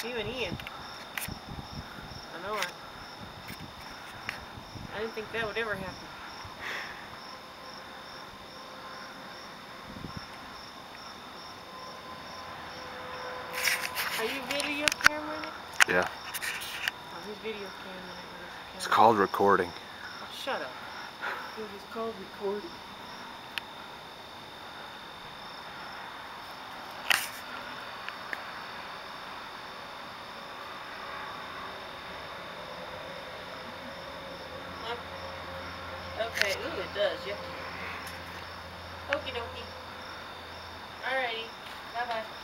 You and Ian. I know it. I didn't think that would ever happen. Are you video cameraing it? Yeah. Oh, he's video cameraing it. It's called recording. Oh, shut up. It was called recording. Okay, ooh, it does, yucky. Okie dokie. Alrighty, bye-bye.